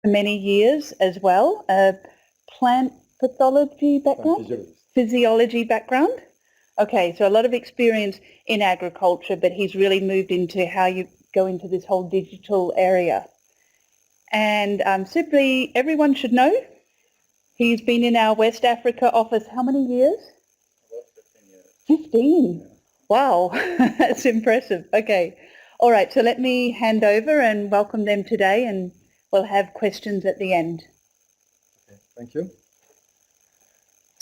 for many years as well, a plant pathology background? Physiology background? Okay, so a lot of experience in agriculture, but he's really moved into how you go into this whole digital area. And simply, everyone should know, he's been in our West Africa office how many years? About 15 years. 15? Wow, that's impressive. Okay. All right, so let me hand over and welcome them today, and we'll have questions at the end. Okay, thank you.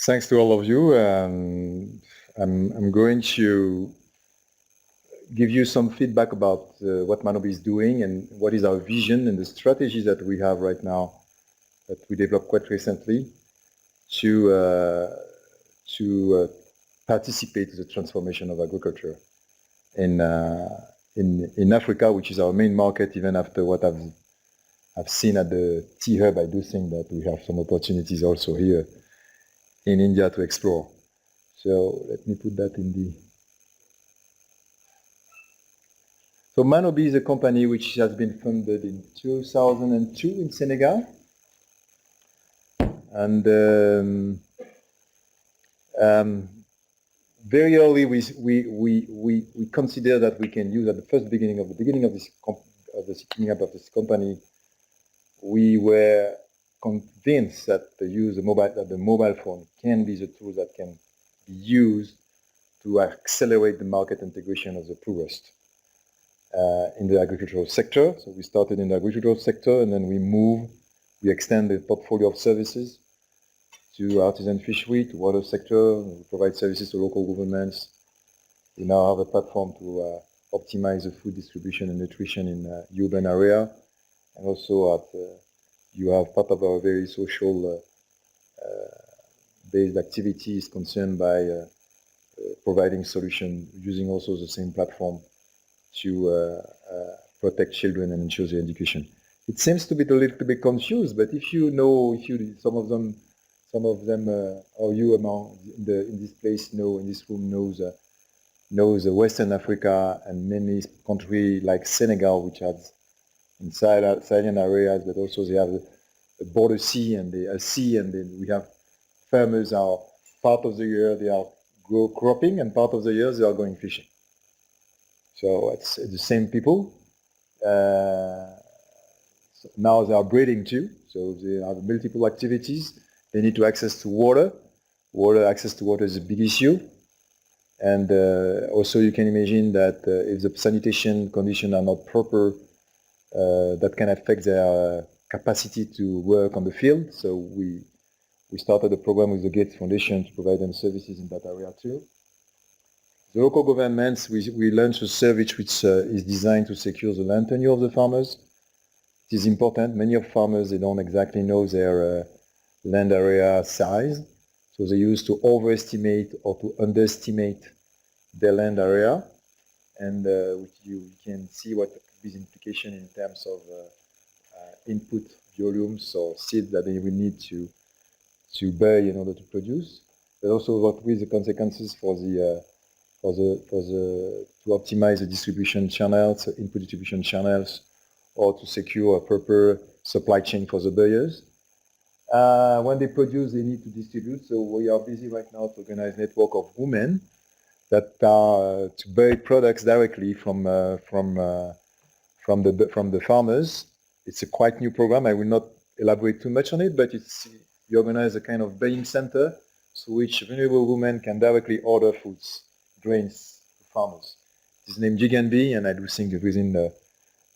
Thanks to all of you. I'm going to give you some feedback about what Manobi is doing and what is our vision and the strategies that we have right now that we developed quite recently to participate in the transformation of agriculture in Africa, which is our main market, even after what I've seen at the Tea Hub. I do think that we have some opportunities also here in India to explore. So let me put that in the... So Manobi is a company which has been funded in 2002 in Senegal. And very early we consider that we can use at the beginning of the setting up of this company, we were convinced that the mobile phone can be the tool that can be used to accelerate the market integration of the poorest in the agricultural sector. So we started in the agricultural sector, and then we extend the portfolio of services to artisan fishery, to water sector. We provide services to local governments. We now have a platform to optimize the food distribution and nutrition in urban area, and also you have part of our very social based activities concerned by providing solution using also the same platform to protect children and ensure their education. It seems to be a little bit confused, but if you know, some of them, or you among in this place know, in this room knows Western Africa and many countries like Senegal, which has in Saharan areas, but also they have a border sea and a sea, and then we have farmers are part of the year they are cropping, and part of the year they are going fishing. So it's the same people. So now they are breeding too, so they have multiple activities. They need to access to water. Access to water is a big issue. And also you can imagine that if the sanitation conditions are not proper, that can affect their capacity to work on the field. So we started a program with the Gates Foundation to provide them services in that area too. The local governments, we launched a service which is designed to secure the land tenure of the farmers. It is important. Many of farmers, they don't exactly know their land area size. So they used to overestimate or to underestimate their land area. And you can see what is implication in terms of input volumes or seeds that they will need to buy in order to produce. But also what will the consequences for to optimize the distribution channels, input distribution channels, or to secure a proper supply chain for the buyers. When they produce, they need to distribute. So we are busy right now to organize a network of women that are to buy products directly from the farmers. It's a quite new program. I will not elaborate too much on it, but we organize a kind of buying center through which vulnerable women can directly order foods, grains to farmers. It is named Giganby, and I do think that within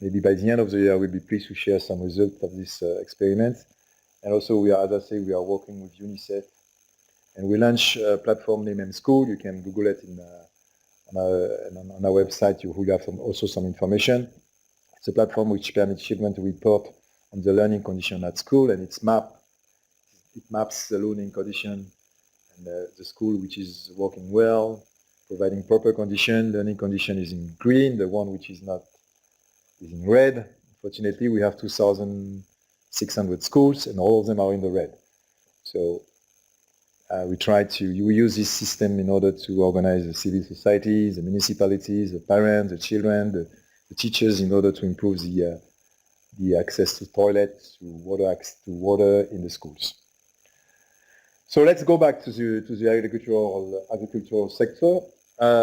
maybe by the end of the year we'll be pleased to share some results of this experiment. And also we are, as I say, we are working with UNICEF, and we launch a platform named mSchool. You can Google it on our website. You will have also some information. It's a platform which permits children to report on the learning condition at school, and it maps the learning condition and the school which is working well, providing proper condition. Learning condition is in green, the one which is not is in red. Unfortunately, we have 2,600 schools, and all of them are in the red. So we use this system in order to organize the civil societies, the municipalities, the parents, the children, the teachers, in order to improve the the access to toilets, to water in the schools. So let's go back to the agricultural sector.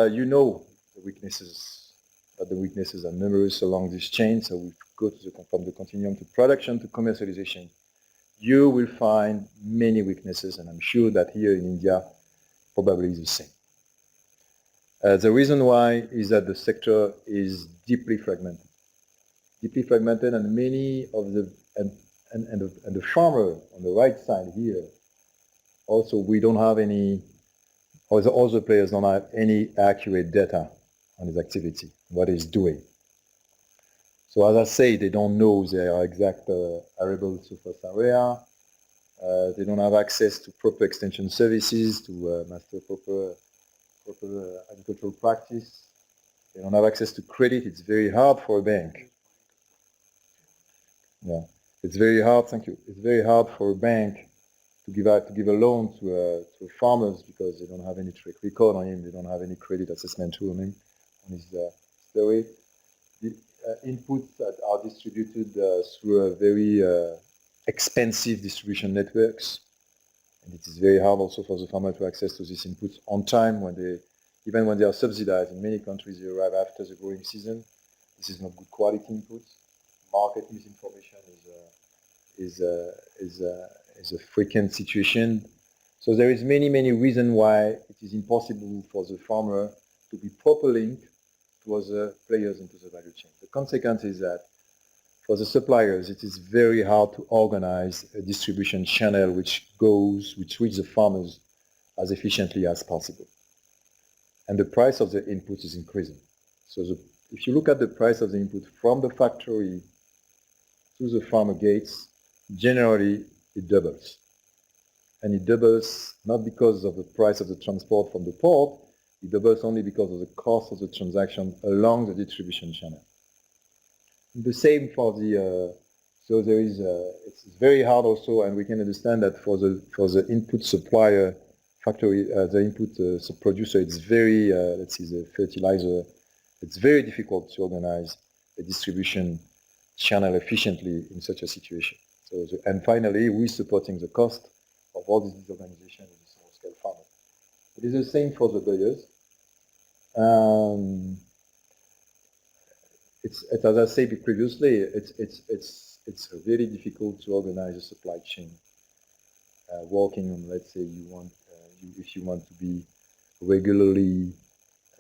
You know the weaknesses, that the weaknesses are numerous along this chain. So we go from the continuum to production to commercialization. You will find many weaknesses, and I'm sure that here in India probably is the same. The reason why is that the sector is deeply fragmented. And many of the and the farmer on the right side here, also we don't have any, or the other players don't have any accurate data on his activity, what he's doing. So as I say, they don't know their exact arable surface area. They don't have access to proper extension services, to master proper agricultural practice. They don't have access to credit. It's very hard for a bank. Yeah, it's very hard. Thank you. It's very hard for a bank to give a loan to farmers because they don't have any track record on him. They don't have any credit assessment tool on him, on his story. The inputs that are distributed through a very expensive distribution networks, and it is very hard also for the farmer to access to these inputs on time even when they are subsidized. In many countries, they arrive after the growing season. This is not good quality inputs. Market misinformation is a frequent situation. So there is many reasons why it is impossible for the farmer to be properly linked to other players into the value chain. The consequence is that for the suppliers, it is very hard to organize a distribution channel which reaches the farmers as efficiently as possible. And the price of the input is increasing. So if you look at the price of the input from the factory to the farmer gates, generally it doubles. And it doubles not because of the price of the transport from the port, it doubles only because of the cost of the transaction along the distribution channel. The same for the, so there is, it's very hard also, and we can understand that for the input supplier factory, the input producer, it's very, let's see, the fertilizer, it's very difficult to organize a distribution channel efficiently in such a situation. So, and finally, we're supporting the cost of all this disorganization in the small-scale farmers. It is the same for the buyers. It's as I said previously, it's very difficult to organize a supply chain. Working on, let's say, if you want to be regularly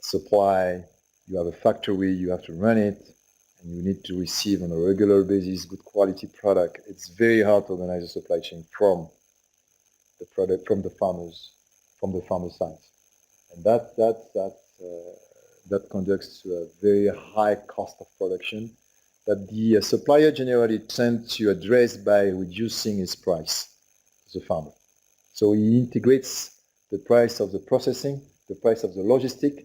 supply, you have a factory, you have to run it, and you need to receive on a regular basis good quality product. It's very hard to organize a supply chain from the product, from the farmer side, and that conducts to a very high cost of production that the supplier generally tends to address by reducing his price to the farmer. So he integrates the price of the processing, the price of the logistic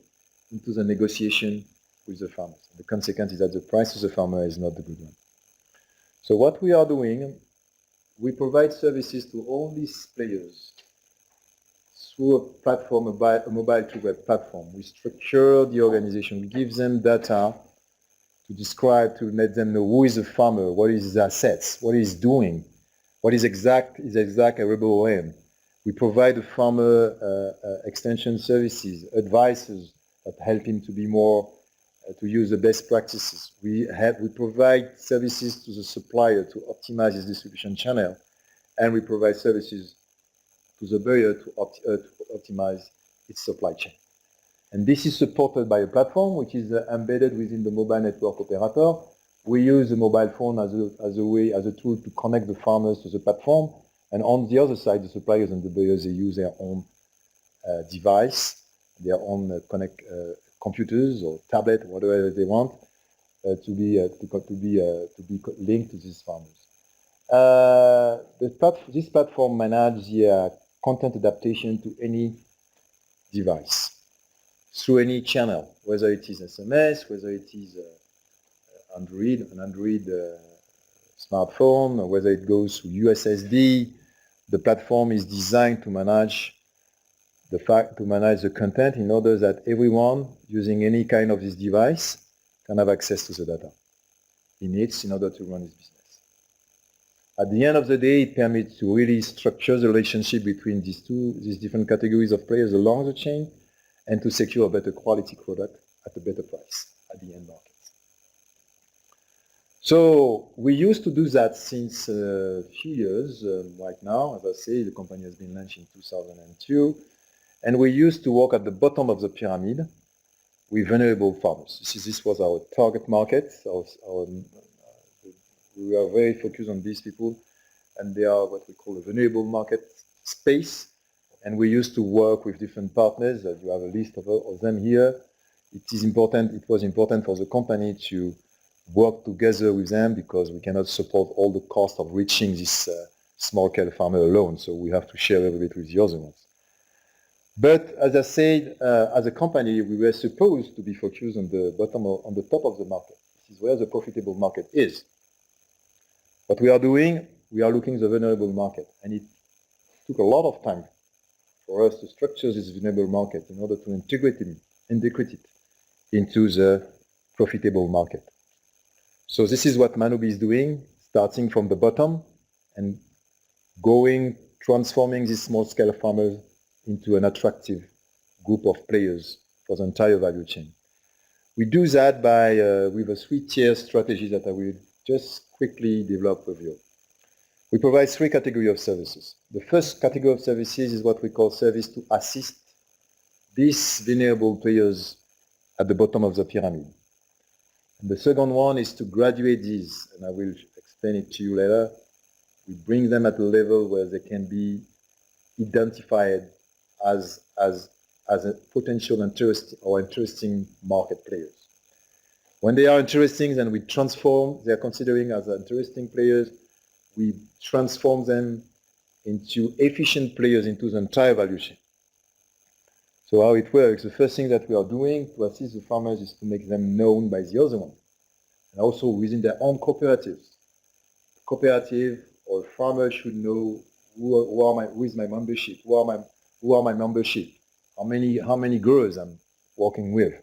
into the negotiation with the farmers. The consequence is that the price to the farmer is not the good one. So what we are doing, we provide services to all these players through a platform, a mobile to web platform. We structure the organization, we give them data to describe, to let them know who is the farmer, what is his assets, what he's doing, what is his exact arable land. We provide the farmer extension services, advices that help him to be more, to use the best practices. We provide services to the supplier to optimize his distribution channel, and we provide services to the buyer to optimize its supply chain. And this is supported by a platform which is embedded within the mobile network operator. We use the mobile phone as a tool to connect the farmers to the platform. And on the other side, the suppliers and the buyers, they use their own device, their own computers or tablet, whatever they want, to be linked to these farmers. This platform manages the content adaptation to any device through any channel, whether it is SMS, whether it is an Android smartphone, or whether it goes through USSD. The platform is designed to manage the content in order that everyone using any kind of this device can have access to the data he needs in order to run his business. At the end of the day, it permits to really structure the relationship between these different categories of players along the chain and to secure a better quality product at a better price at the end market. So we used to do that since a few years. Right now, as I say, the company has been launched in 2002, and we used to work at the bottom of the pyramid with vulnerable farmers. This was our target market. We are very focused on these people, and they are what we call a vulnerable market space. And we used to work with different partners. You have a list of them here. It was important for the company to work together with them because we cannot support all the cost of reaching this small-scale farmer alone. So we have to share a little bit with the other ones. But as I said, as a company, we were supposed to be focused on the top of the market. This is where the profitable market is. What we are doing, we are looking at the vulnerable market, and it took a lot of time for us to structure this vulnerable market in order to integrate it into the profitable market. So this is what Manobi is doing, starting from the bottom and transforming these small-scale farmers into an attractive group of players for the entire value chain. We do that with a 3-tier strategy that I will just quickly develop with you. We provide 3 categories of services. The first category of services is what we call service to assist these vulnerable players at the bottom of the pyramid. And the second one is to graduate these, and I will explain it to you later. We bring them at a level where they can be identified as a potential interesting market players. When they are interesting, then we transform, they are considering as interesting players, we transform them into efficient players into the entire value chain. So how it works, the first thing that we are doing to assist the farmers is to make them known by the other one, and also within their own cooperatives. The cooperative or farmer should know who is my membership, who are my membership, how many growers I'm working with,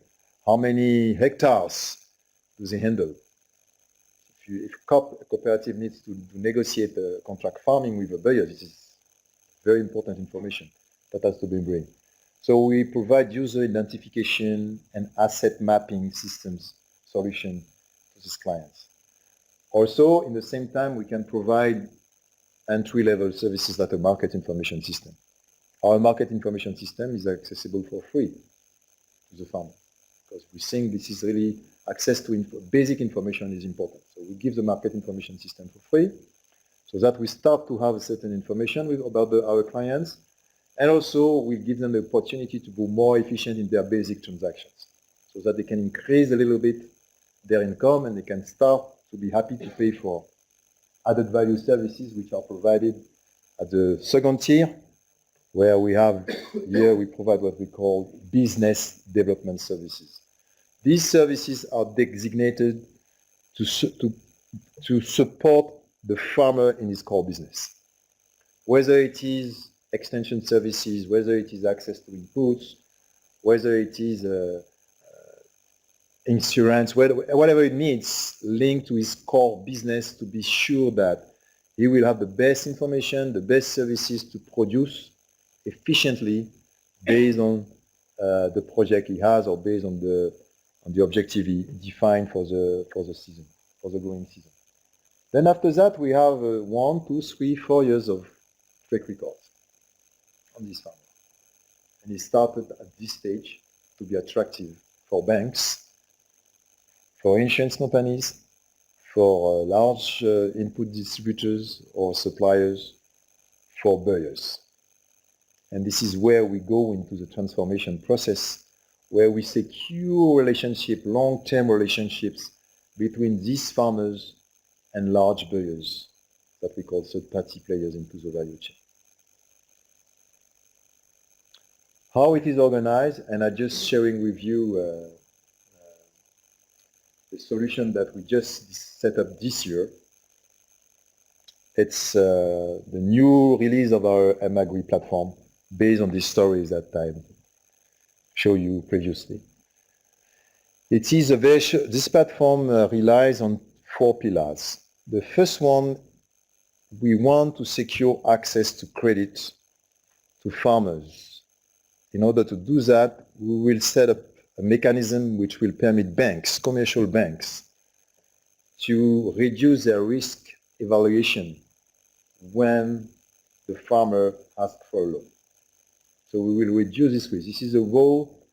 how many hectares do they handle. If a cooperative needs to negotiate a contract farming with a buyer, this is very important information that has to be brought. So we provide user identification and asset mapping systems solution to these clients. Also, in the same time, we can provide entry-level services like a market information system. Our market information system is accessible for free to the farmer because we think this is really access to basic information is important. So we give the market information system for free so that we start to have a certain information about our clients, and also we give them the opportunity to be more efficient in their basic transactions so that they can increase a little bit their income and they can start to be happy to pay for added value services which are provided at the second tier, where we provide what we call business development services. These services are designated to support the farmer in his core business. Whether it is extension services, whether it is access to inputs, whether it is insurance, whatever it needs linked to his core business to be sure that he will have the best information, the best services to produce efficiently based on the project he has or based on the objective he defined for the season, for the growing season. Then after that, we have 1, 2, 3, 4 years of track records on this farmer. And he started at this stage to be attractive for banks, for insurance companies, for large input distributors or suppliers, for buyers. And this is where we go into the transformation process, where we secure long-term relationships between these farmers and large buyers that we call third-party players into the value chain. How it is organized, and I'm just sharing with you the solution that we just set up this year. It's the new release of our mAgri platform based on these stories that I showed you previously. This platform relies on 4 pillars. The first one we want to secure access to credit to farmers. In order to do that, we will set up a mechanism which will permit banks, commercial banks, to reduce their risk evaluation when the farmer asks for a loan. So we will reduce this risk. This is the role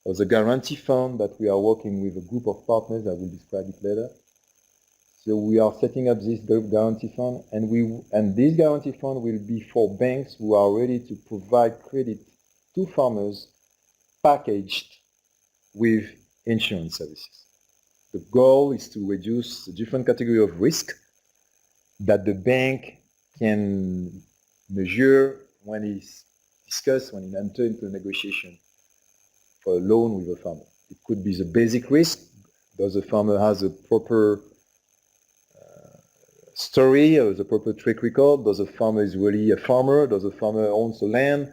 of the guarantee fund that we are working with a group of partners. I will describe it later. So we are setting up this guarantee fund, and this guarantee fund will be for banks who are ready to provide credit to farmers packaged with insurance services. The goal is to reduce the different category of risk that the bank can measure when it's discussed, when it enters into a negotiation for a loan with a farmer. It could be the basic risk. Does the farmer has a proper story or the proper track record? Does the farmer is really a farmer? Does the farmer owns the land?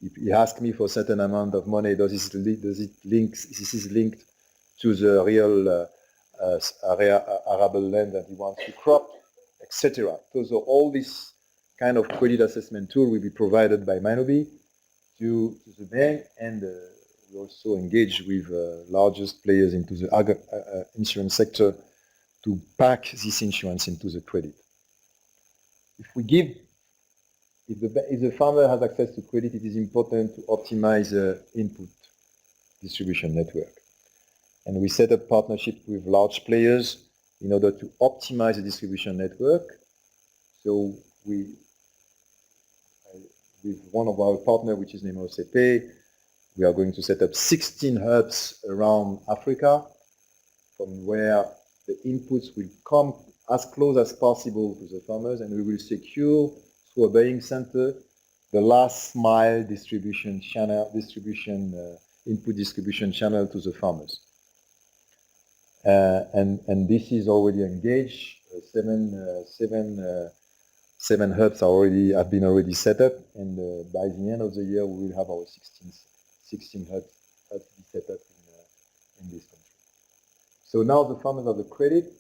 If he asks me for a certain amount of money, does it linked to the real arable land that he wants to crop, etc. So all this kind of credit assessment tool will be provided by Manobi to the bank, and we also engage with largest players into the insurance sector to pack this insurance into the credit. If the farmer has access to credit, it is important to optimize the input distribution network. And we set up partnership with large players in order to optimize the distribution network. So with one of our partners, which is named OCP, we are going to set up 16 hubs around Africa, from where the inputs will come as close as possible to the farmers, and we will secure through a buying center the last mile distribution channel, input distribution channel to the farmers. And this is already engaged. Seven hubs have been already set up, and by the end of the year we will have our 16 hubs be set up in this country. So now the farmers have the credit,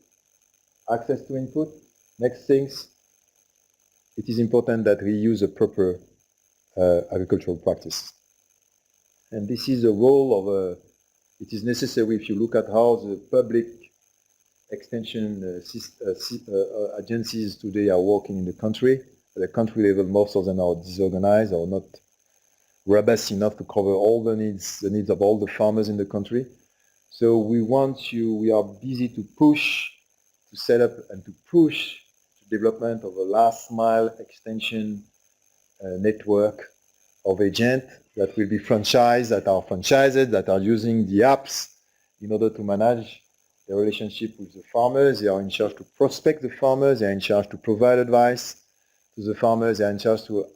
access to input. Next things, it is important that we use a proper agricultural practice. And this is a role of it is necessary if you look at how the public extension agencies today are working in the country. At the country level, most of them are disorganized or not robust enough to cover all the needs of all the farmers in the country. So we are busy to push, to set up and to push the development of a last mile extension network of agents that will be franchised, that are using the apps in order to manage the relationship with the farmers. They are in charge to prospect the farmers, they are in charge to provide advice to the farmers, they are in charge to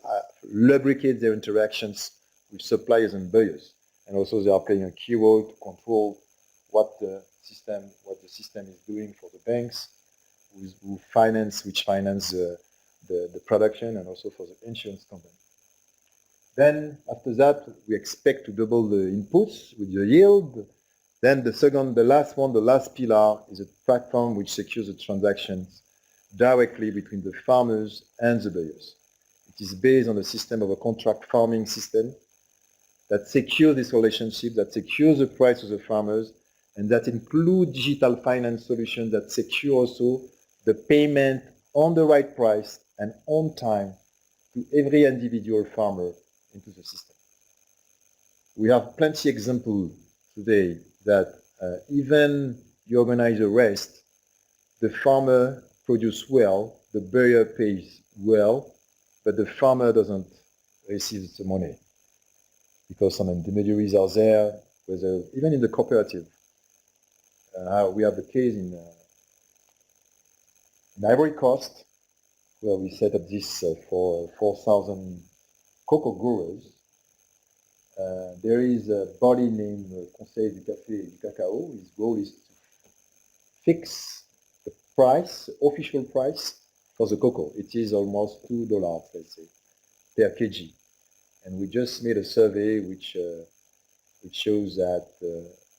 lubricate their interactions with suppliers and buyers. And also they are playing a key role to control what the system is doing for the banks, which finance the production, and also for the insurance company. Then after that, we expect to double the inputs with the yield. Then the last pillar is a platform which secures the transactions directly between the farmers and the buyers. It is based on the system of a contract farming system that secures this relationship, that secures the price of the farmers, and that include digital finance solutions that secure also the payment on the right price and on time to every individual farmer into the system. We have plenty of examples today that even you organize a rest, the farmer produces well, the buyer pays well, but the farmer doesn't receive the money because some intermediaries are there, even in the cooperative. We have the case in Ivory Coast, where we set up this for 4,000 cocoa growers. There is a body named Conseil du Café et du Cacao. His goal is to fix the price, the official price for the cocoa. It is almost $2, let's say, per kg. And we just made a survey which shows that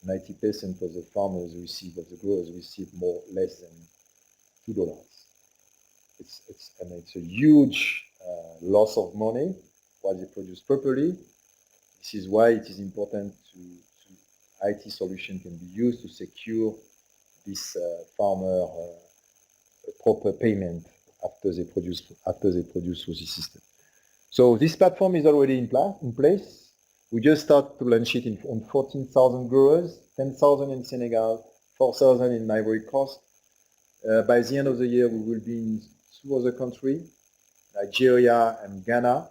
90% of the farmers of the growers receive less than $2. it's a huge loss of money while they produce properly. This is why it is important to IT solution can be used to secure this farmer proper payment after they produce through the system. So this platform is already in place. We just start to launch it on 14,000 growers, 10,000 in Senegal, 4,000 in Ivory Coast. By the end of the year, we will be in 2 other countries, Nigeria and Ghana.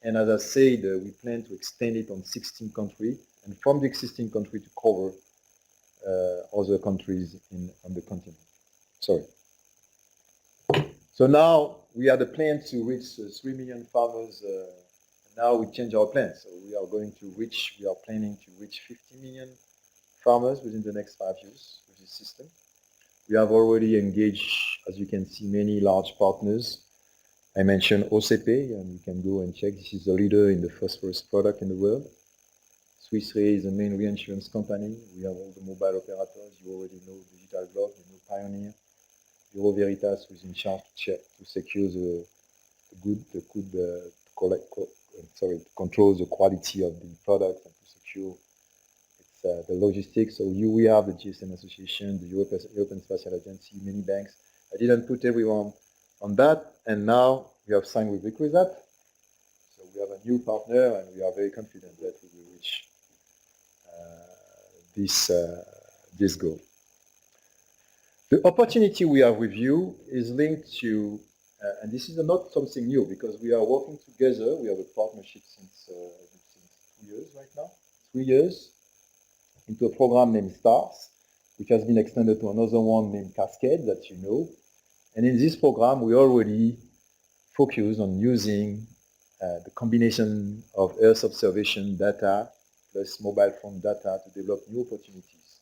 And as I said, we plan to extend it on 16 countries, and from the existing country to cover other countries on the continent. Sorry. So now we have the plan to reach 3 million farmers. Now we change our plan. So we are planning to reach 50 million farmers within the next 5 years with this system. We have already engaged, as you can see, many large partners. I mentioned OCP, and you can go and check. This is the leader in the phosphorus product in the world. Swiss Re is the main reinsurance company. We have all the mobile operators. You already know Digital Globe, you know Pioneer. Bureau Veritas, who is in charge to secure to control the quality of the product and to secure the logistics. So we have the GSM Association, the European Spatial Agency, many banks. I didn't put everyone on that, and now we have signed with Vicrisat. So we have a new partner, and we are very confident that we will reach this goal. The opportunity we have with you is linked to, and this is not something new because we are working together. We have a partnership since 2 years right now, 3 years, into a program named STARS, which has been extended to another one named Cascade that you know. And in this program, we already focus on using the combination of Earth observation data plus mobile phone data to develop new opportunities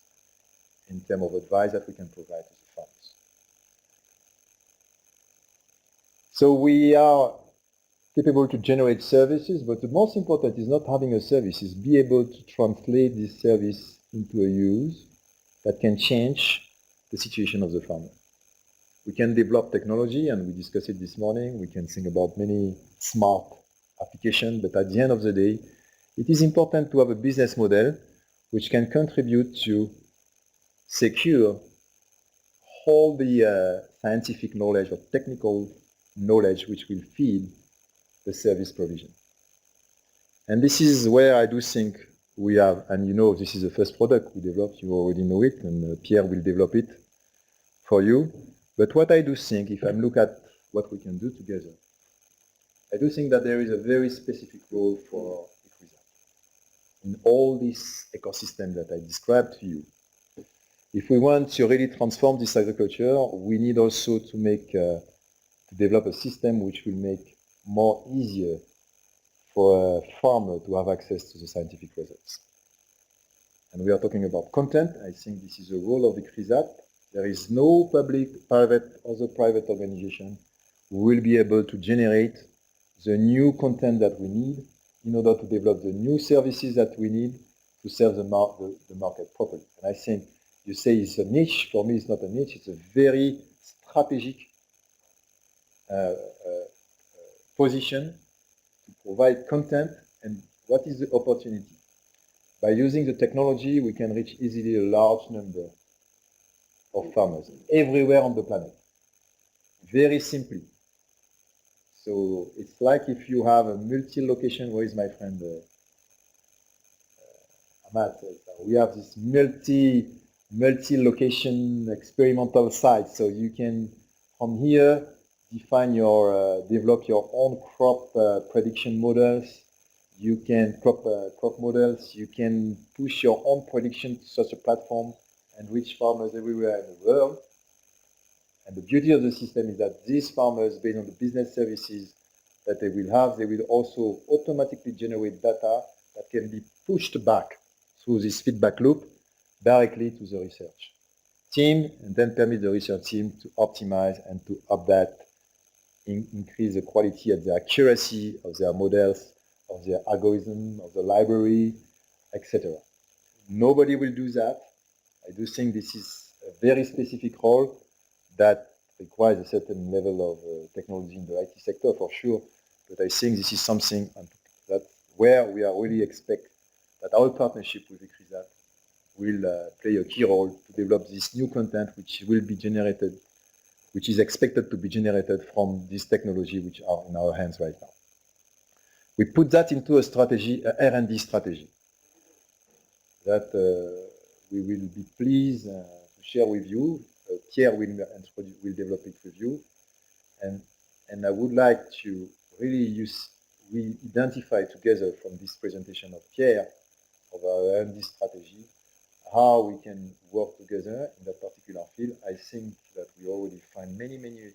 in terms of advice that we can provide to the farmers. So we are capable to generate services, but the most important is not having a service, is be able to translate this service into a use that can change the situation of the farmer. We can develop technology, and we discussed it this morning. We can think about many smart applications, but at the end of the day, it is important to have a business model which can contribute to secure all the scientific knowledge or technical knowledge which will feed the service provision. And this is where I do think we have, and you know this is the first product we developed, you already know it, and Pierre will develop it for you. But what I do think, if I look at what we can do together, I do think that there is a very specific role for Vicrisat in all this ecosystem that I described to you. If we want to really transform this agriculture, we need also to make, to develop a system which will make more easier for a farmer to have access to the scientific results. And we are talking about content. I think this is the role of Vicrisat. There is no public, private, other private organization who will be able to generate the new content that we need in order to develop the new services that we need to serve the market properly. And I think you say it's a niche. For me, it's not a niche. It's a very strategic position to provide content. And what is the opportunity? By using the technology, we can reach easily a large number of farmers everywhere on the planet. Very simply. So it's like if you have a multi-location, where is my friend Amat? We have this multi-location experimental site. So you can, from here, define your, develop your own crop prediction models. You can crop models. You can push your own prediction to such a platform and reach farmers everywhere in the world. And the beauty of the system is that these farmers, based on the business services that they will have, they will also automatically generate data that can be pushed back through this feedback loop directly to the research team, and then permit the research team to optimize and to update, increase the quality and the accuracy of their models, of their algorithm, of the library, etc. Nobody will do that. I do think this is a very specific role that requires a certain level of technology in the IT sector for sure, but I think this is something that where we are really expect that our partnership with ICRISAT will play a key role to develop this new content which will be generated, which is expected to be generated from this technology which are in our hands right now. We put that into a strategy, a R&D strategy, that we will be pleased to share with you. Thierry will develop it with you. And I would like to really we identify together from this presentation of Pierre, of our R&D strategy, how we can work together in that particular field. I think that we already find many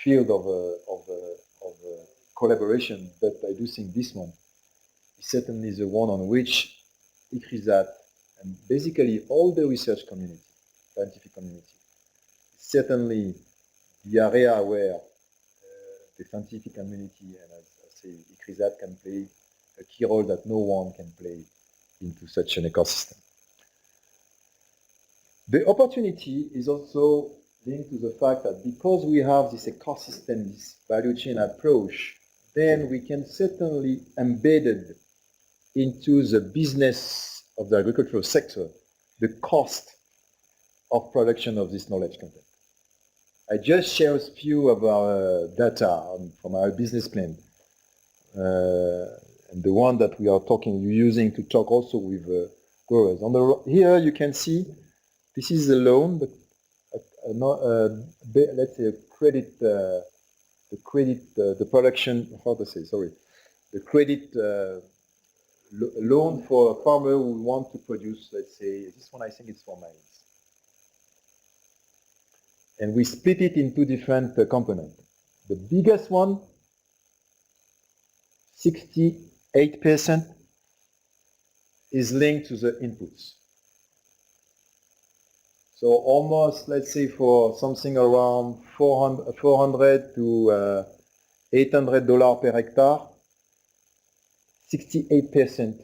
fields of collaboration, but I do think this one is certainly the one on which ICRISAT and basically all the research community, scientific community, is certainly the area where the scientific community and as I say, ICRISAT can play a key role that no one can play into such an ecosystem. The opportunity is also linked to the fact that because we have this ecosystem, this value chain approach, then we can certainly embed it into the business of the agricultural sector, the cost of production of this knowledge content. I just shared a few of our data from our business plan, and the one that we are using to talk also with growers. Here you can see this is a loan, let's say a credit, the production, how to say, sorry, the credit loan for a farmer who want to produce, let's say, this one I think it's for maize. And we split it into different components. The biggest one, 68%, is linked to the inputs. So almost, let's say, for something around $400 to $800 per hectare, 68%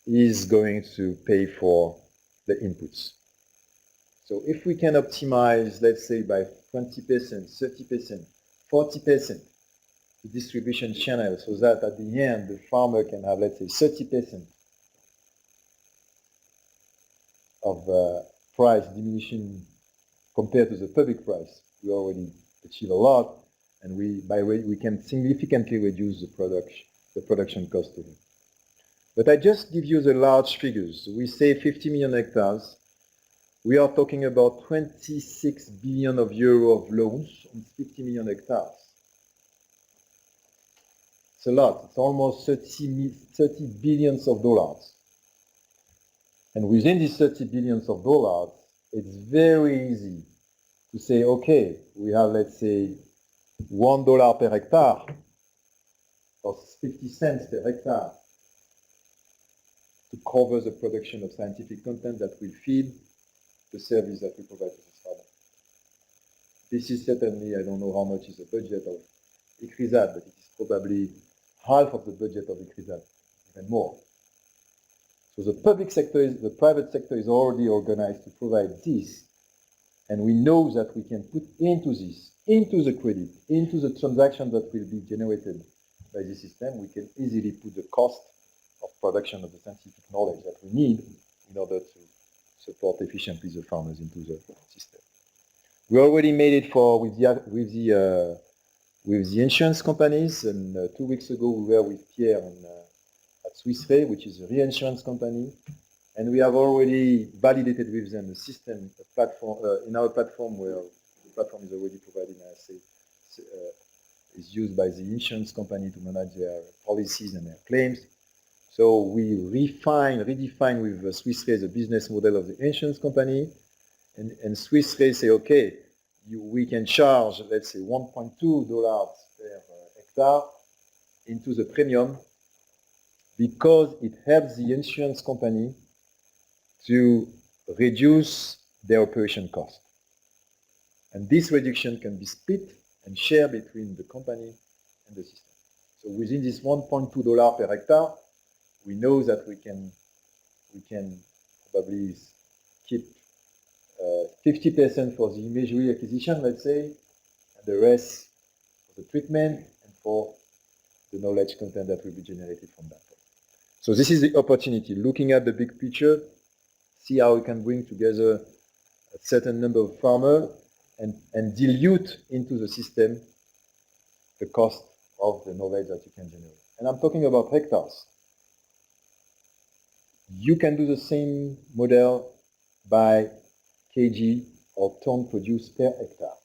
is going to pay for the inputs. So if we can optimize, let's say, by 20%, 30%, 40% the distribution channel, so that at the end the farmer can have, let's say, 30% of price diminution compared to the public price, we already achieve a lot, and we can significantly reduce the production cost to him. But I just give you the large figures. We say 50 million hectares. We are talking about 26 billion euro of loans on 50 million hectares. It's a lot. It's almost 30 billions of dollars. And within these 30 billions of dollars, it's very easy to say, okay, we have, let's say, $1 per hectare, or 50 cents per hectare, to cover the production of scientific content that will feed the service that we provide to this farmer. This is certainly, I don't know how much is the budget of ICRISAT, but it is probably half of the budget of ICRISAT, even more. So the private sector is already organized to provide this, and we know that we can put into this, into the credit, into the transaction that will be generated by the system, we can easily put the cost of production of the scientific knowledge that we need in order to support efficiently the farmers into the system. We already made it with the insurance companies, and 2 weeks ago we were with Pierre at Swiss Re, which is a reinsurance company, and we have already validated with them a system, a platform, in our platform, where the platform is already providing, I say, is used by the insurance company to manage their policies and their claims. So we redefine with Swiss Re the business model of the insurance company, and Swiss Re say, okay, we can charge, let's say, $1.2 per hectare into the premium, because it helps the insurance company to reduce their operation cost. And this reduction can be split and shared between the company and the system. So within this $1.2 per hectare, we know that we can probably keep 50% for the imagery acquisition, let's say, and the rest for the treatment and for the knowledge content that will be generated from that. So this is the opportunity, looking at the big picture, see how we can bring together a certain number of farmers and dilute into the system the cost of the knowledge that you can generate. And I'm talking about hectares. You can do the same model by kg or ton produced per hectare.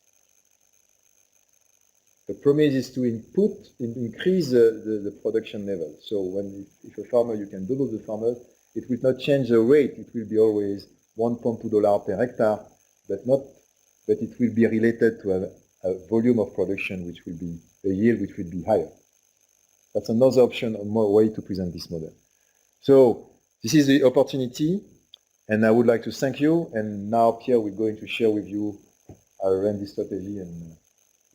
The promise is to increase the production level. So if a farmer, you can double the farmer, it will not change the rate. It will be always $1.2 per hectare, but it will be related to a volume of production, which will be a yield which will be higher. That's another option, a more way to present this model. So this is the opportunity, and I would like to thank you. And now, Pierre, we're going to share with you our R&D strategy, and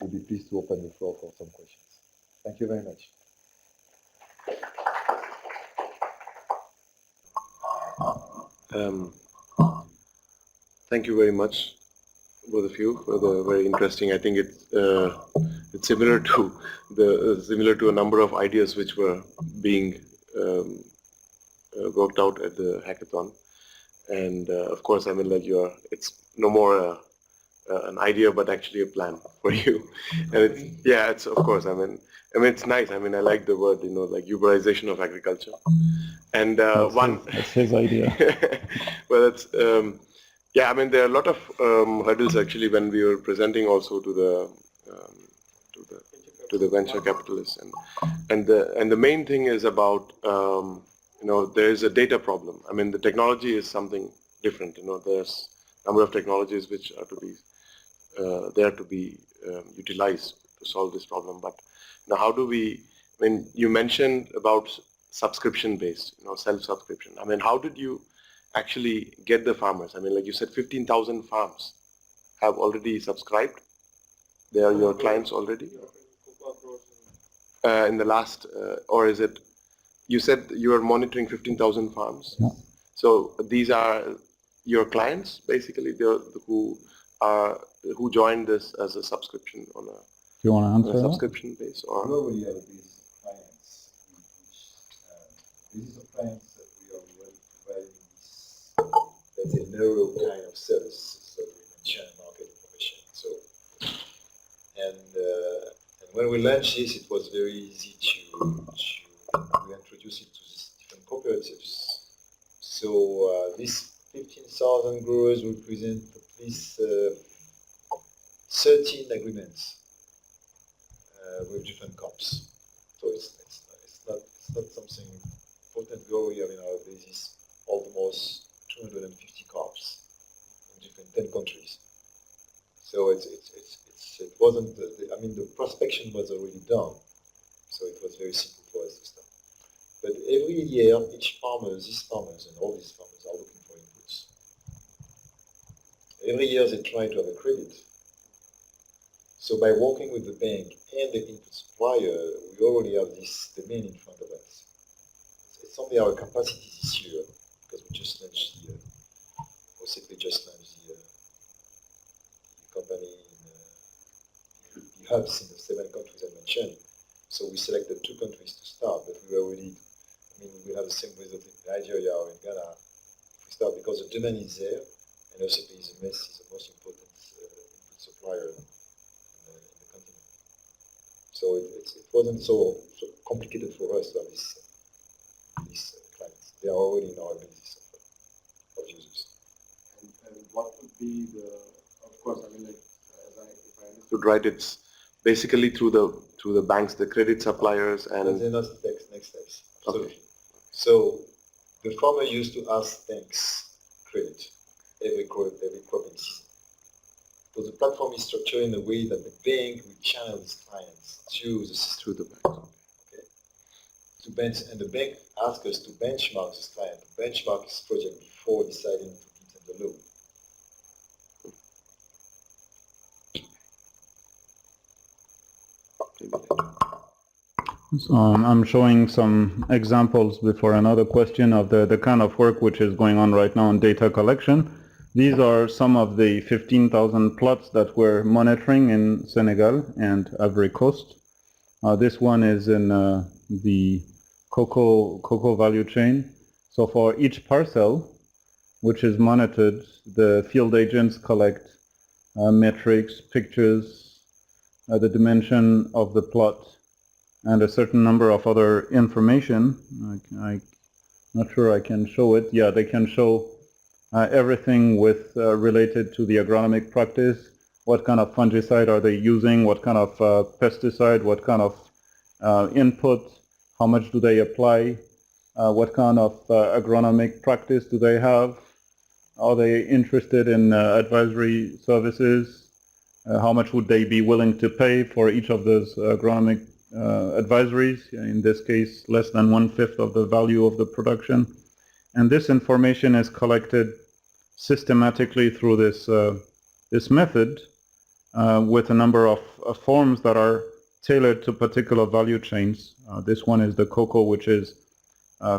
we'll be pleased to open the floor for some questions. Thank you very much. Thank you very much, both of you, for the very interesting. I think it's similar to a number of ideas which were being worked out at the hackathon. And of course, I mean, like it's no more an idea, but actually a plan for you. And it's of course, I mean, it's nice. I mean, I like the word, like Uberization of agriculture. And that's his idea. Well, that's I mean, there are a lot of hurdles actually when we were presenting also to the venture capitalists, and the main thing is about there is a data problem. I mean, the technology is something different. There's a number of technologies which are to be there to be utilized to solve this problem. But now, how do we? I mean, you mentioned about subscription-based, self-subscription. I mean, how did you actually get the farmers? I mean, like you said, 15,000 farms have already subscribed. They are your clients already? In the last, or is it, you said you are monitoring 15,000 farms. Yeah. So these are your clients, basically, who joined this as a subscription on a, Do you want to answer subscription base? Or Globally, we have a basis of clients, basis of clients that we are already providing this, let's say, narrow kind of service. So we mentioned market information. So, and when we launched this, it was very easy we introduce it to these different cooperatives. So these 15,000 growers will present at least 13 agreements with different crops. So it's not something important. We already have in our basis almost 250 crops in different 10 countries. So it wasn't. I mean, the prospection was already done, so it was very simple for us to start. But every year, these farmers and all these farmers are looking for inputs. Every year they try to have a credit. So by working with the bank and the input supplier, we already have this demand in front of us. It's only our capacity this year, because we just launched the company in the hubs in the 7 countries I mentioned. So we selected 2 countries to start, but we were already, we have the same result in Nigeria or in Ghana if we start, because the demand is there, and OCP is the most important input supplier in the continent. So it wasn't so complicated for us to have these clients. They are already in our basis of users. And what would be of course, I mean, like, if I understood right, it's basically through the banks, the credit suppliers, and That's the next steps. Absolutely. Okay. So the farmer used to ask banks credit every cropping season. So the platform is structured in a way that the bank will channel its clients through the bank. Okay. And the bank asks us to benchmark this client, to benchmark this project before deciding to give them the loan. So I'm showing some examples before another question of the kind of work which is going on right now in data collection. These are some of the 15,000 plots that we're monitoring in Senegal and Ivory Coast. This one is in the cocoa value chain. So for each parcel, which is monitored, the field agents collect metrics, pictures, the dimension of the plot, and a certain number of other information. I'm not sure I can show it. Yeah, they can show everything with related to the agronomic practice. What kind of fungicide are they using? What kind of pesticide? What kind of input? How much do they apply? What kind of agronomic practice do they have? Are they interested in advisory services? How much would they be willing to pay for each of those agronomic advisories? In this case, less than 1/5 of the value of the production. And this information is collected systematically through this method with a number of forms that are tailored to particular value chains. This one is the cocoa, which is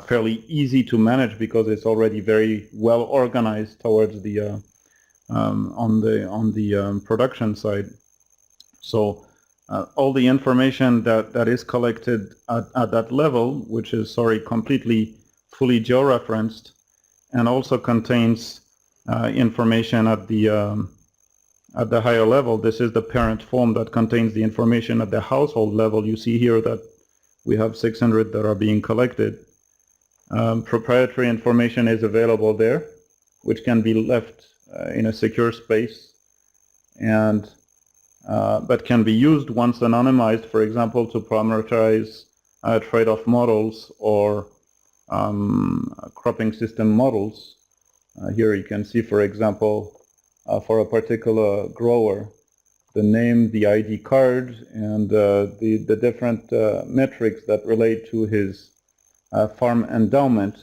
fairly easy to manage because it's already very well organized towards the on the production side. So all the information that is collected at that level, which is completely fully georeferenced, and also contains information at the higher level. This is the parent form that contains the information at the household level. You see here that we have 600 that are being collected. Proprietary information is available there, which can be left in a secure space, and but can be used once anonymized, for example, to parameterize trade-off models or cropping system models. Here you can see, for example, for a particular grower, the name, the ID card, and the different metrics that relate to his farm endowment.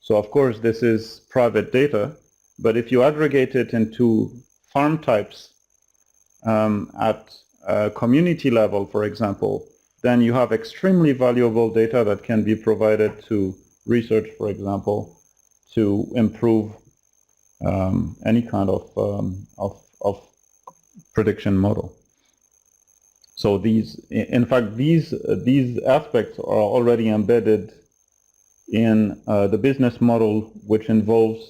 So of course this is private data, but if you aggregate it into farm types at community level, for example, then you have extremely valuable data that can be provided to research, for example, to improve any kind of prediction model. So these aspects are already embedded in the business model, which involves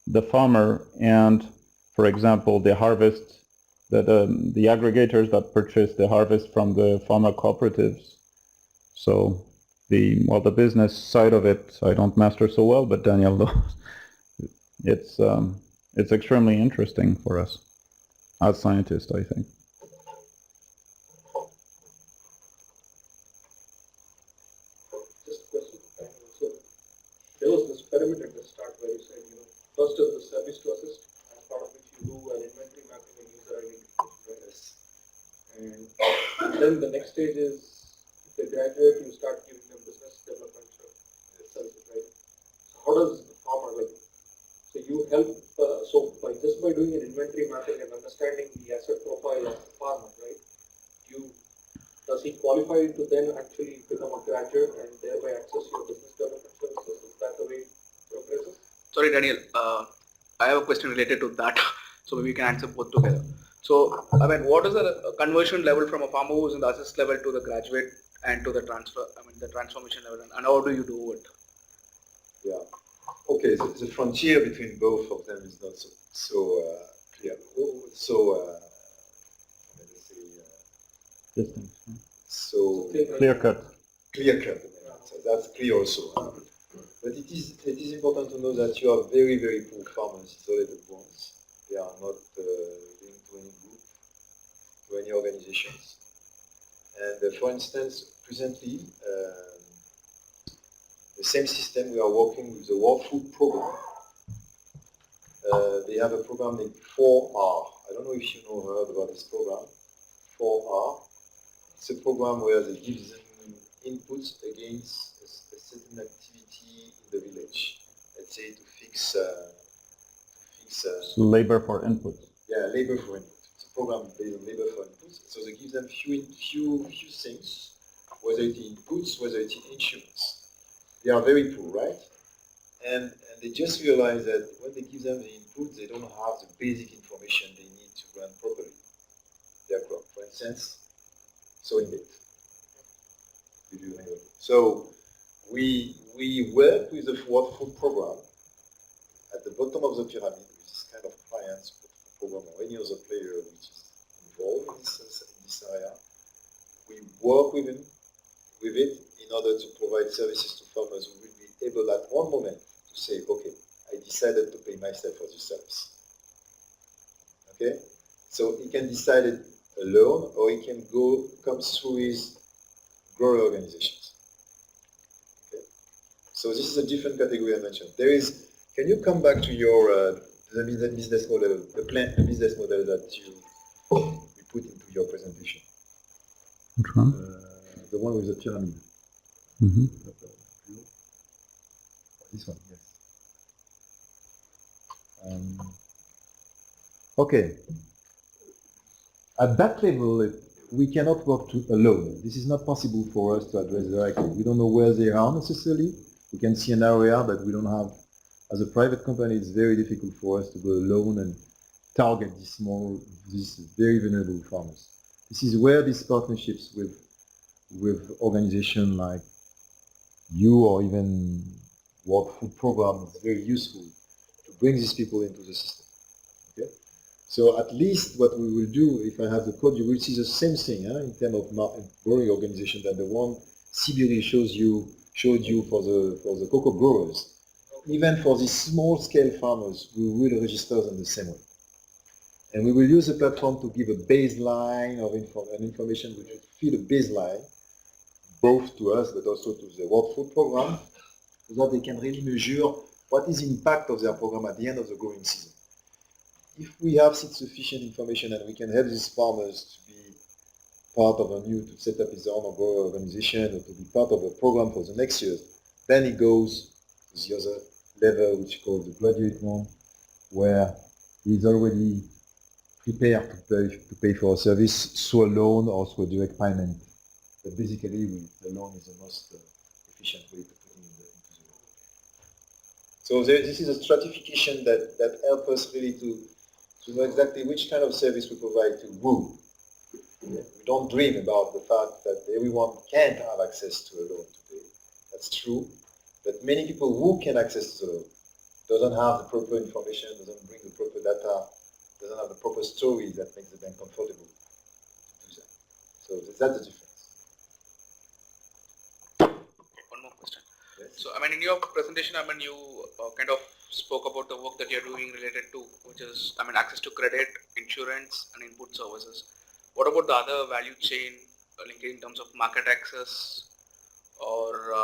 the farmer and, for example, the harvest, the aggregators that purchase the harvest from the farmer cooperatives. So the business side of it I don't master so well, but Daniel knows. It's extremely interesting for us as scientists, I think. There was this pyramid at the start where you said, first is the service to assist, as part of which you do an inventory mapping and user identification, right? And then the next stage is, if they graduate, you start giving them business development services, right? So how does the farmer, so you help, just by doing an inventory mapping and understanding the asset profile of the farmer, right? Does he qualify to then actually become a graduate and thereby access your business development services? Is that the way it progresses? Sorry, Daniel. I have a question related to that, so maybe we can answer both together. So, what is the conversion level from a farmer who's in the assist level to the graduate and to the transfer? The transformation level, and how do you do it? Yeah. Okay. The frontier between both of them is not so clear. Distinct. So Clear cut. Clear cut. So that's clear also. But it is important to know that you have very, very poor farmers, isolated ones. They are not linked to any group, to any organizations. And for instance, presently, the same system, we are working with the World Food Program. They have a program named 4R. I don't know if you heard about this program. 4R. It's a program where they give them inputs against a certain activity in the village. Let's say to fix labor for input. Yeah, labor for input. It's a program based on labor for inputs. So they give them few things, whether it's inputs, whether it's instruments. They are very poor, right? and they just realize that when they give them the input, they don't have the basic information they need to run properly their crop. For instance, sowing date. So we work with the World Food Program at the bottom of the pyramid with this kind of clients, program or any other player which is involved in this area. We work with it in order to provide services to farmers who will be able at one moment to say, okay, I decided to pay myself for this service. Okay? So he can decide it alone, or he can come through his grower organizations. Okay? So this is a different category I mentioned. Can you come back to your the business model, the business model that you put into your presentation? Which one? The one with the pyramid. Mm-hmm. This one, yes. Okay. At that level, we cannot work alone. This is not possible for us to address directly. We don't know where they are necessarily. We can see an area, but we don't have. As a private company, it's very difficult for us to go alone and target these very vulnerable farmers. This is where these partnerships with organizations like you or even World Food Program is very useful to bring these people into the system. Okay? So at least what we will do, if I have the code, you will see the same thing in terms of growing organization that the one Sibiri showed you for the cocoa growers. Even for these small-scale farmers, we will register them the same way. And we will use the platform to give a baseline of information which will feed a baseline, both to us but also to the World Food Program, so that they can really measure what is the impact of their program at the end of the growing season. If we have sufficient information and we can help these farmers to be part of to set up his own grower organization or to be part of a program for the next year, then it goes to the other level, which is called the graduate one, where he's already prepared to pay for a service through a loan or through a direct payment. But basically, the loan is the most efficient way to put into the loan. So this is a stratification that helps us really to know exactly which kind of service we provide to who. We don't dream about the fact that everyone can't have access to a loan today. That's true. But many people who can access to the loan doesn't have the proper information, doesn't bring the proper data, doesn't have the proper story that makes the bank comfortable to do that. So that's the difference. One more question. Yes. So, in your presentation, you kind of spoke about the work that you're doing related to, which is, access to credit, insurance, and input services. What about the other value chain, like in terms of market access or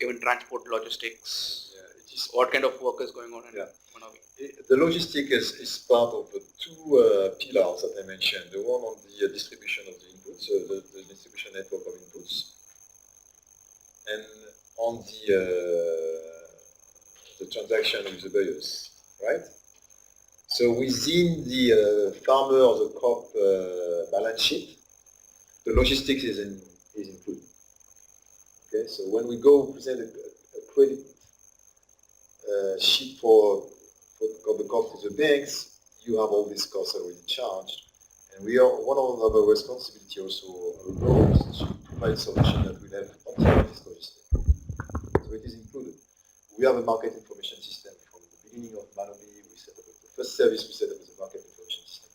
even transport logistics? Yeah, what kind of work is going on in Manobi? The logistic is part of the two pillars that I mentioned. The one on the distribution of the inputs, the distribution network of inputs, and on the transaction with the buyers, right? So within the farmer or the crop balance sheet, the logistics is included. Okay, so when we go present a credit sheet for the cost to the banks, you have all these costs already charged. And one of our responsibility also is to provide a solution that will help optimize this logistics. So it is included. We have a market information system from the beginning of Manobi. We set up the first service we set up is a market information system.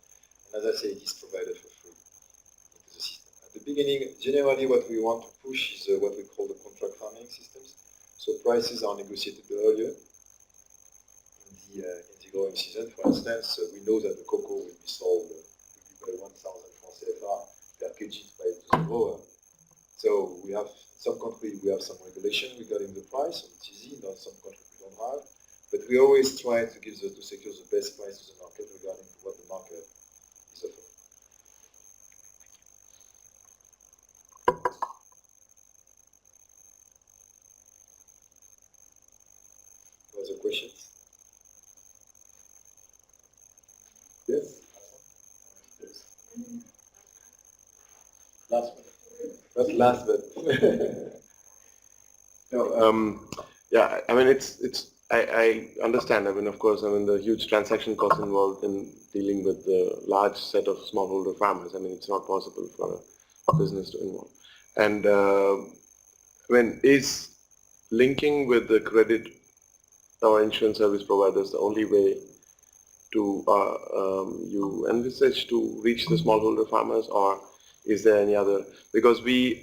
And as I say, it is provided for free into the system. At the beginning, generally what we want to push is what we call the contract farming systems. So prices are negotiated earlier in the growing season. For instance, we know that the cocoa will be sold by 1,000 francs CFA per kg by the grower. So we have some countries we have some regulation regarding the price, so it's easy. In some countries we don't have, but we always try to secure the best price to the market regarding what the market is offering. Other questions? Yes? Last one. Not last, but... No, Yeah, I mean, I understand. I mean, of course, I mean, the huge transaction costs involved in dealing with the large set of smallholder farmers. I mean, it's not possible for a business to involve. And I mean, is linking with the credit or insurance service providers the only way to you envisage to reach the smallholder farmers, or is there any other? Because we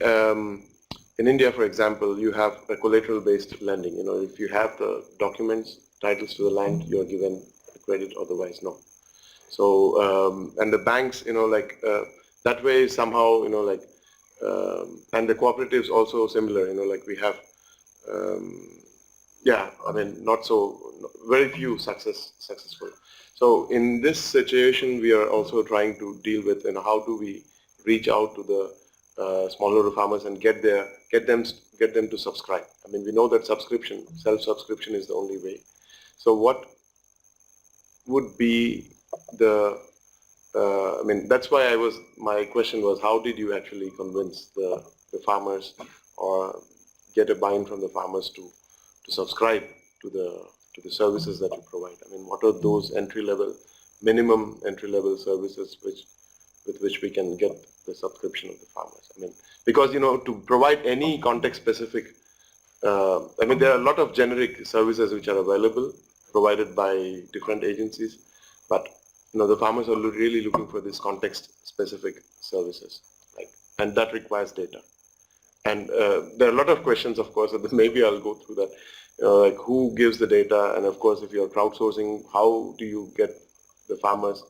in India, for example, you have a collateral-based lending. You know, if you have the documents, titles to the land, you are given credit, otherwise no. So and the banks, you know, like that way somehow, you know, like and the cooperatives also similar. You know, like we have. Yeah, I mean, not so, very few successful. So in this situation, we are also trying to deal with, you know, how do we reach out to the smallholder farmers and get them to subscribe. I mean, we know that self-subscription is the only way. So what would be the, I mean, that's why my question was, how did you actually convince the farmers or get a buy-in from the farmers to subscribe to the services that you provide? I mean, what are those minimum entry-level services with which we can get the subscription of the farmers? I mean, because, you know, to provide any context-specific, I mean, there are a lot of generic services which are available, provided by different agencies, but, you know, the farmers are really looking for this context-specific services, like, and that requires data. And there are a lot of questions, of course, and maybe I'll go through that. Like who gives the data, and of course, if you're crowdsourcing, how do you get the farmers?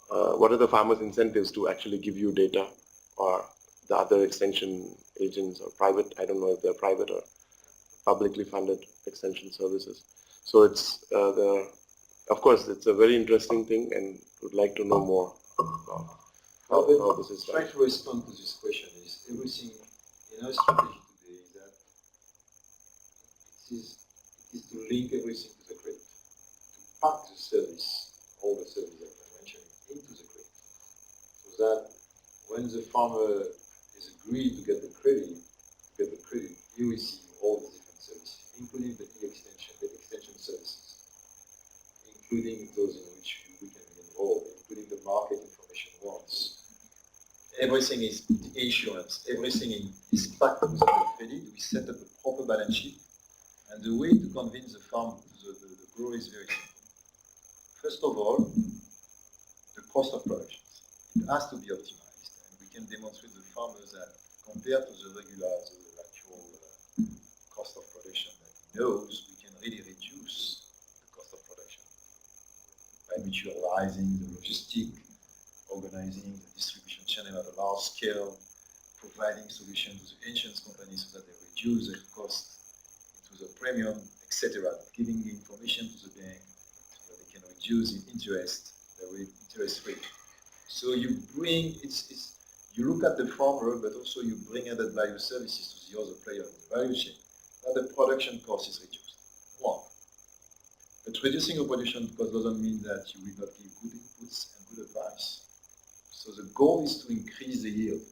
What are the farmers' incentives to actually give you data, or the other extension agents or private? I don't know if they're private or publicly funded extension services. So it's of course, it's a very interesting thing, and would like to know more about how this is done. Trying to respond to this question is everything in our strategy today is that it is to link everything to the credit, to pack the service, all the services that I mentioned, into the credit, so that when the farmer is agreed to get the credit, he receives all the different services, including the extension services, including those in which we can be involved, including the market information ones. Everything is insurance, everything is packed with the credit. We set up a proper balance sheet, and the way to convince the grower is very simple. First of all, the cost of production. It has to be optimized, and we can demonstrate to the farmers that compared to the actual cost of production that he knows, we can really reduce the cost of production by mutualizing the logistic, organizing the distribution channel at a large scale, providing solutions to the insurance companies so that they reduce their cost into the premium, etc. Giving the information to the bank so that they can reduce the interest rate. So you bring you look at the farmer, but also you bring added value services to the other player in the value chain. Now the production cost is reduced. One. But reducing your production cost doesn't mean that you will not give good inputs and good advice. So the goal is to increase the yield.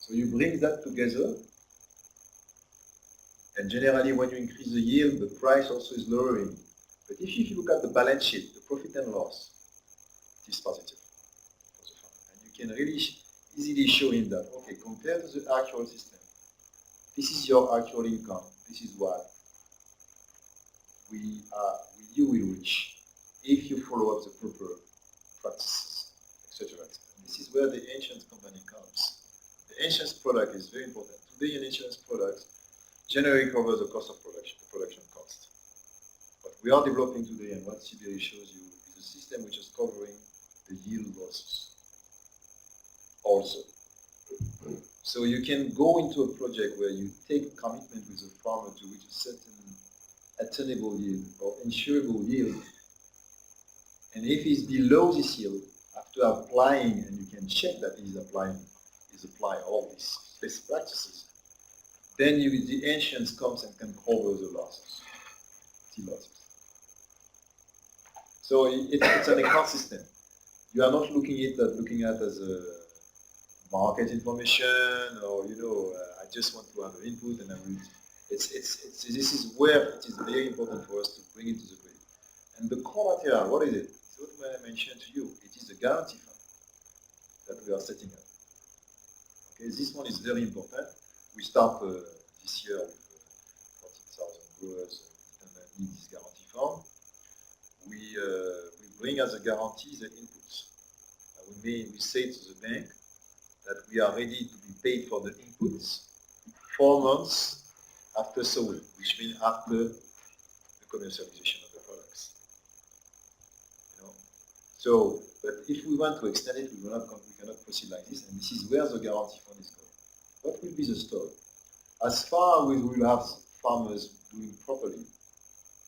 So you bring that together, and generally when you increase the yield, the price also is lowering. But if you look at the balance sheet, the profit and loss, it is positive for the farmer. And you can really easily show him that, okay, compared to the actual system, this is your actual income, this is what you will reach if you follow up the proper practices, etc. This is where the insurance company comes. The insurance product is very important. Today, an insurance product generally covers the cost of production, the production cost. What we are developing today and what CBA shows you is a system which is covering the yield losses also. So you can go into a project where you take a commitment with the farmer to reach a certain attainable yield or insurable yield, and if he's below this yield, after applying, and you can check that he's applying all these best practices, then the insurance comes and can cover the losses, So it's an ecosystem. You are not looking at as a market information, or I just want to have an input and I will This is where it is very important for us to bring it to the grid. And the core material, what is it? It's what I mentioned to you. It is a guarantee fund that we are setting up. Okay, this one is very important. We start this year with 14,000 growers who need this guarantee fund. We bring as a guarantee the inputs. We say to the bank that we are ready to be paid for the inputs 4 months after sowing, which means after the commercialization of the products. You know? So, but if we want to extend it, we cannot proceed like this, and this is where the guarantee fund is going. What will be the story? As far as we will have farmers doing properly,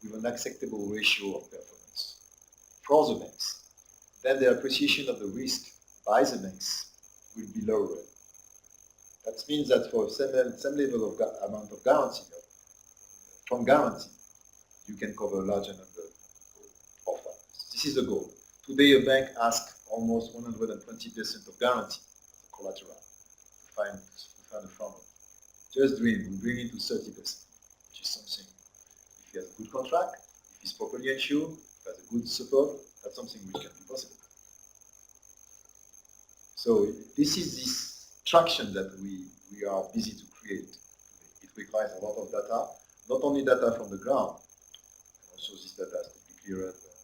with an acceptable ratio of performance for the banks, then the appreciation of the risk by the banks will be lower. That means that for some level of amount of guarantee, from guarantee, you can cover a larger number of farmers. This is the goal. Today, a bank asks almost 120% of guarantee as a collateral to find a farmer. Just we bring it to 30%, which is something. If he has a good contract, if he's properly insured, if he has a good support, that's something which can be possible. So this is this traction that we are busy to create today. It requires a lot of data, not only data from the ground, and also this data has to be cleared up and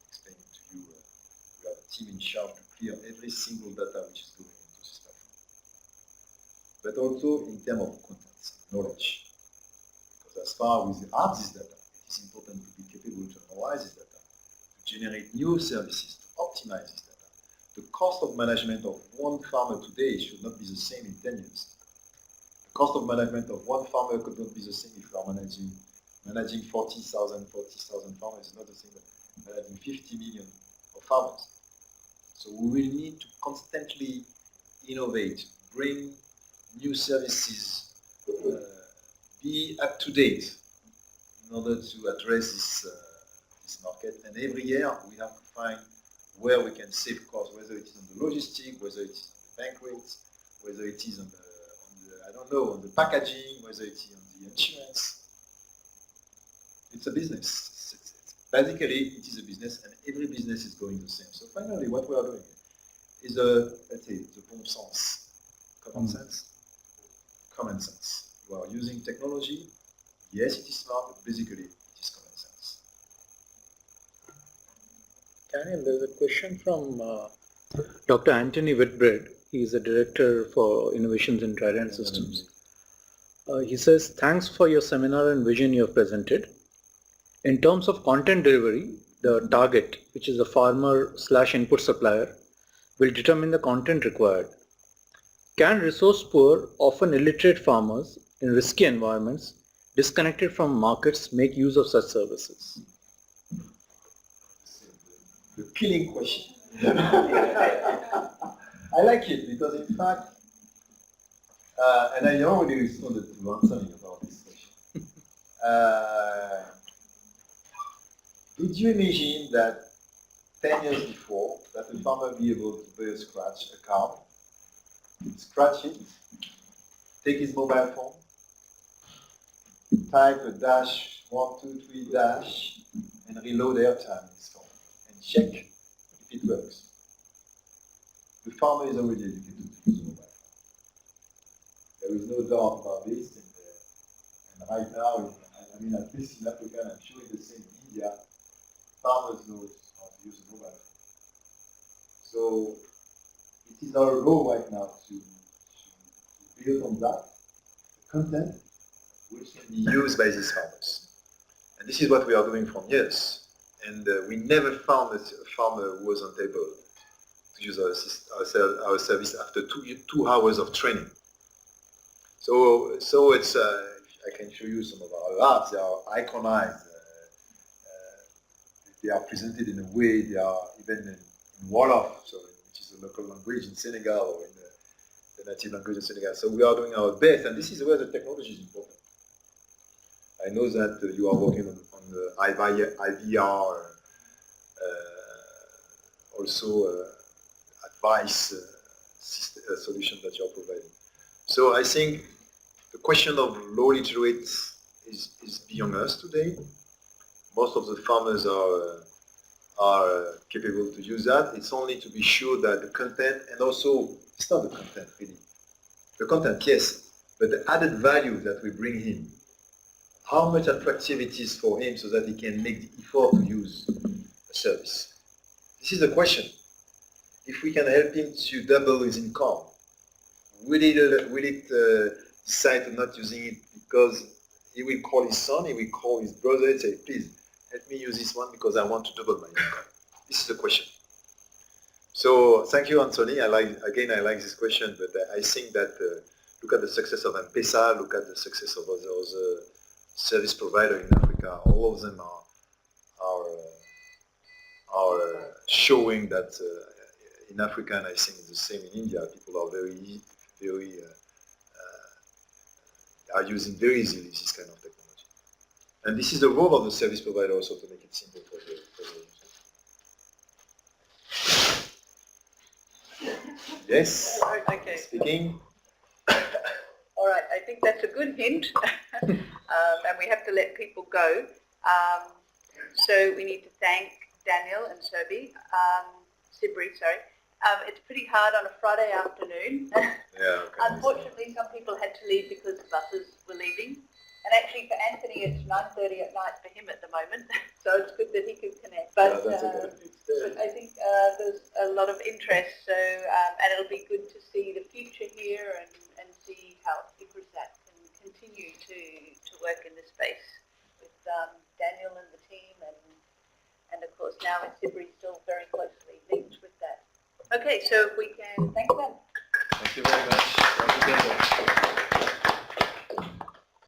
explaining to you. We have a team in charge to clear every single data which is going into this platform. But also in terms of content, knowledge. Because as far as we have this data, it is important to be capable to analyze this data, to generate new services, to optimize this data. The cost of management of one farmer today should not be the same in 10 years. The cost of management of one farmer could not be the same if you are managing 40,000 farmers. It's not the same as managing 50 million of farmers. So we will need to constantly innovate, bring new services, be up to date in order to address this market. And every year we have to find where we can save costs, whether it is on the logistic, whether it is on the bank rates, whether it is on the packaging, whether it is on the insurance. It's a business. Basically, it is a business, and every business is going the same. So finally, what we are doing is let's say, the bon sens, common sense. Common sense. You are using technology. Yes, it is smart, but basically, it is common sense. Daniel, there's a question from Dr. Anthony Whitbread. He is the Director for Innovations in Dryland Systems. He says, thanks for your seminar and vision you have presented. In terms of content delivery, the target, which is the farmer/input supplier, will determine the content required. Can resource-poor, often illiterate farmers in risky environments, disconnected from markets, make use of such services? The killing question. I like it because, in fact, and I already responded to answering about this question. Did you imagine that 10 years before, that a farmer be able to buy a car, scratch it, take his mobile phone, type a --123 and reload airtime in his phone and check if it works? The farmer is already educated to use a mobile phone. There is no doubt about this, and right now, I mean, at least in Africa, and I'm sure it's the same in India, farmers know how to use a mobile phone. So it is our goal right now to build on that content which can be used by these farmers. And this is what we are doing for years. And we never found that a farmer who wasn't able to use our service after 2 hours of training. So it's, I can show you some of our labs. They are iconized. They are presented in a way, they are even in Wolof, so which is a local language in Senegal, or in the native language in Senegal. So we are doing our best, and this is where the technology is important. I know that you are working on the IVR, also advice solution that you are providing. So I think the question of low literate is beyond us today. Most of the farmers are capable to use that. It's only to be sure that the content, and also it's not the content really. The content, yes, but the added value that we bring him, how much attractivity is for him so that he can make the effort to use a service. This is the question. If we can help him to double his income, will it decide to not using it because he will call his son, he will call his brother and say, please, help me use this one because I want to double my income. This is the question. So thank you, Anthony. I like this question, but I think that look at the success of M-Pesa, look at the success of other service providers in Africa. All of them are showing that in Africa, and I think it's the same in India, people are are using very easily this kind of technology. And this is the role of the service provider also to make it simple for the user. Yes, Okay. speaking. All right, I think that's a good hint, and we have to let people go. So we need to thank Daniel and Sibri. Sorry. It's pretty hard on a Friday afternoon. Yeah, okay. Unfortunately, some people had to leave because the buses were leaving. And actually for Anthony, it's 9:30 at night for him at the moment, so it's good that he could connect. But, Yeah, that's okay. but I think there's a lot of interest, so and it'll be good to see the future here and see how ICRISAT can continue to work in this space with Daniel and the team, and of course now Sibri still very closely linked with that. Okay, so if we can thank them. Thank you very much.